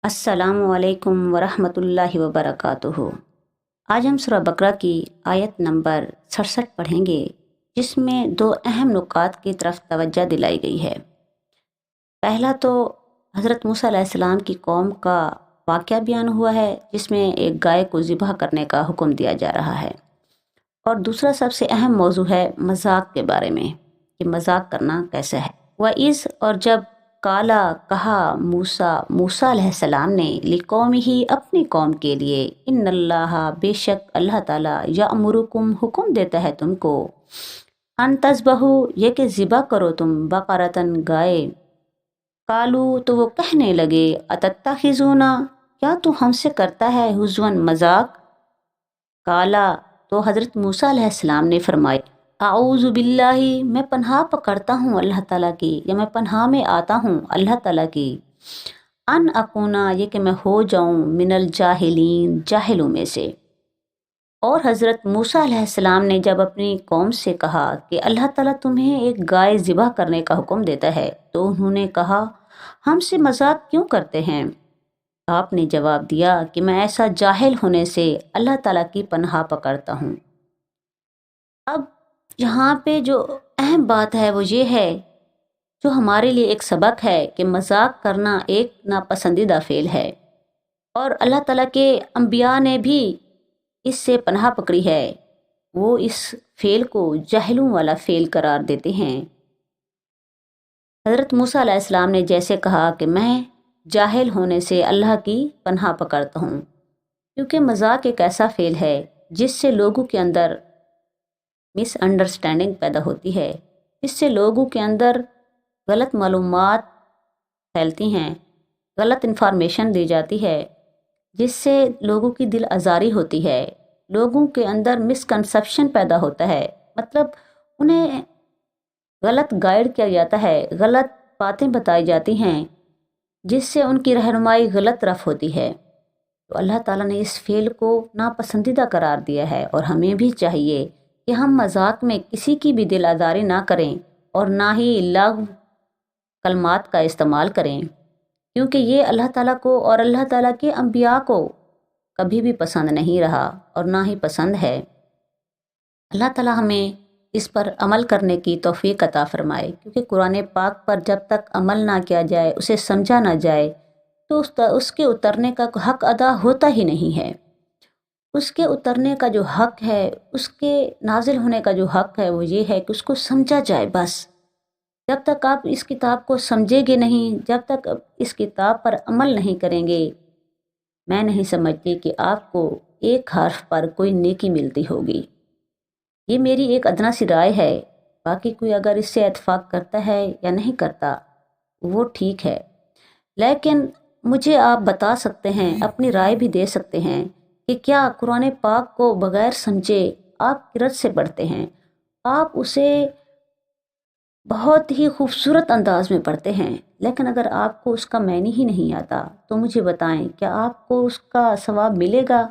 अस्सलामु अलैकुम वरहमतुल्लाहि वबरकातुहू। आज हम सूरह बकरा की आयत नंबर 67 पढ़ेंगे, जिसमें दो अहम नुकात की तरफ तवज्जो दिलाई गई है। पहला तो हज़रत मूसा अलैहिस्सलाम की कौम का वाक़या बयान हुआ है, जिसमें एक गाय को ज़िबह करने का हुक्म दिया जा रहा है। और दूसरा सबसे अहम मौजू है मजाक के बारे में कि मजाक करना कैसा है। वइज़ और जब काला कहा मूसा मूसा अलैहिस्सलाम ने लिकौमी ही अपनी कौम के लिए, इन्नल्लाह बेशक अल्लाह ताला यामुरुकुम हुक्म देता है तुमको, अन तज़बहू ये कि ज़िबा करो तुम बकरतन गाय। कालू तो वो कहने लगे अतत्तखिज़ूना क्या तू हमसे करता है हुज़वन मजाक। काला तो हज़रत मूसा अलैहिस्सलाम ने फरमाया आऊज़ु बिल्लाही मैं पनाह पकड़ता हूँ अल्लाह ताला की, या मैं पनाह में आता हूँ अल्लाह ताला की, अन अकूना ये कि मैं हो जाऊँ मिनल जाहिलीन जाहिलों में से। और हज़रत मूसा अलैहिस्सलाम ने जब अपनी कौम से कहा कि अल्लाह ताला तुम्हें एक गाय ज़िबा करने का हुक्म देता है, तो उन्होंने कहा हमसे मजाक क्यों करते हैं। आपने जवाब दिया कि मैं ऐसा जाहिल होने से अल्लाह ताला की पनाह पकड़ता हूँ। अब यहाँ पे जो अहम बात है वो ये है, जो हमारे लिए एक सबक है कि मजाक करना एक नापसंदीदा फ़ेल है, और अल्लाह ताला के अंबिया ने भी इससे पनाह पकड़ी है। वो इस फ़ेल को जाहिलों वाला फ़ेल करार देते हैं। हज़रत मूसा अलैहिस्सलाम ने जैसे कहा कि मैं जाहिल होने से अल्लाह की पनाह पकड़ता हूँ, क्योंकि मजाक एक ऐसा फ़ेल है जिससे लोगों के अंदर मिसअंडरस्टैंडिंग पैदा होती है, इससे लोगों के अंदर गलत मालूमात फैलती हैं, गलत इन्फॉर्मेशन दी जाती है, जिससे लोगों की दिल आज़ारी होती है, लोगों के अंदर मिसकंसेप्शन पैदा होता है। मतलब उन्हें गलत गाइड किया जाता है, गलत बातें बताई जाती हैं, जिससे उनकी रहनुमाई गलत तरफ होती है। तो अल्लाह ताला ने इस फ़ेल को नापसंदीदा करार दिया है, और हमें भी चाहिए कि हम मजाक में किसी की भी दिल आज़ारी ना करें और ना ही लग़्व कलमात का इस्तेमाल करें, क्योंकि ये अल्लाह ताला को और अल्लाह ताला के अंबिया को कभी भी पसंद नहीं रहा और ना ही पसंद है। अल्लाह ताला हमें इस पर अमल करने की तौफीक अता फ़रमाए, क्योंकि कुरान पाक पर जब तक अमल ना किया जाए, उसे समझा ना जाए, तो उसके उतरने का हक़ अदा होता ही नहीं है। उसके उतरने का जो हक़ है, उसके नाजिल होने का जो हक़ है, वो ये है कि उसको समझा जाए बस। जब तक आप इस किताब को समझेंगे नहीं, जब तक इस किताब पर अमल नहीं करेंगे, मैं नहीं समझती कि आपको एक हर्फ पर कोई नेकी मिलती होगी। ये मेरी एक अदना सी राय है, बाकी कोई अगर इससे इत्तेफाक करता है या नहीं करता वो ठीक है, लेकिन मुझे आप बता सकते हैं, अपनी राय भी दे सकते हैं कि क्या कुरान पाक को बग़ैर समझे आप किरत से पढ़ते हैं, आप उसे बहुत ही खूबसूरत अंदाज में पढ़ते हैं, लेकिन अगर आपको उसका मैनी ही नहीं आता तो मुझे बताएं, क्या आपको उसका सवाब मिलेगा